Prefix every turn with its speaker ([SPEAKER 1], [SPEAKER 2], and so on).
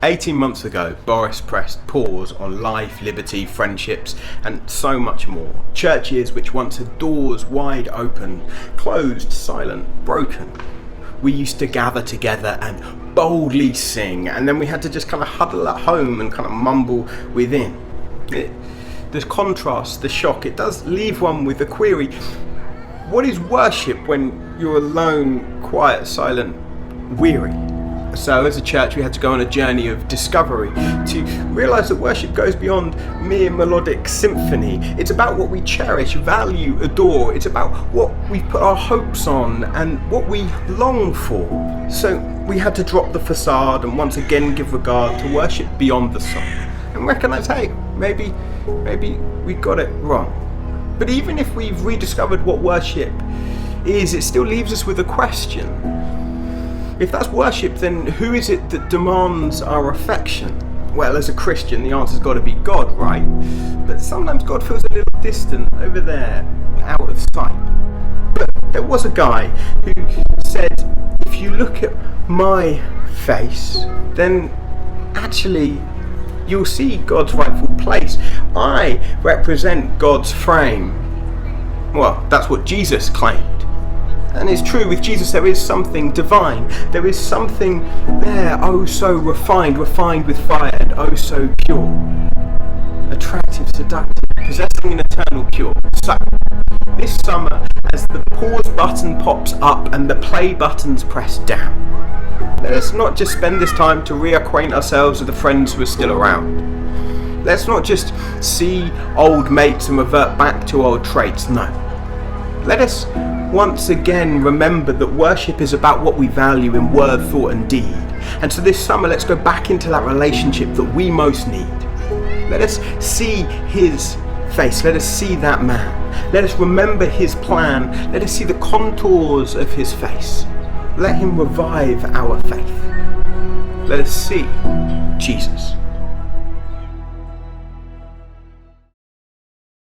[SPEAKER 1] 18 months ago, Boris pressed pause on life, liberty, friendships, and so much more. Churches which once had doors wide open, closed, silent, broken. We used to gather together and boldly sing, and then we had to just kind of huddle at home and kind of mumble within. The contrast, the shock, it does leave one with a query. What is worship when you're alone, quiet, silent, weary? So as a church we had to go on a journey of discovery to realise that worship goes beyond mere melodic symphony. It's about what we cherish, value, adore. It's about what we put our hopes on and what we long for. So we had to drop the facade and once again give regard to worship beyond the song and recognise, hey, maybe we got it wrong. But even if we've rediscovered what worship is, it still leaves us with a question. If that's worship, then who is it that demands our affection? Well, as a Christian, the answer's got to be God, right? But sometimes God feels a little distant, over there, out of sight. But there was a guy who said, if you look at my face, then actually you'll see God's rightful place. I represent God's frame. Well, that's what Jesus claimed. And it's true, with Jesus there is something divine. There is something there, oh so refined with fire, and oh so pure. Attractive, seductive, possessing an eternal cure. So, this summer, as the pause button pops up and the play buttons press down, let us not just spend this time to reacquaint ourselves with the friends who are still around. Let's not just see old mates and revert back to old traits, no. Let us once again remember that worship is about what we value in word, thought and deed. And so this summer let's go back into that relationship that we most need. Let us see his face, let us see that man. Let us remember his plan, let us see the contours of his face. Let him revive our faith. Let us see Jesus.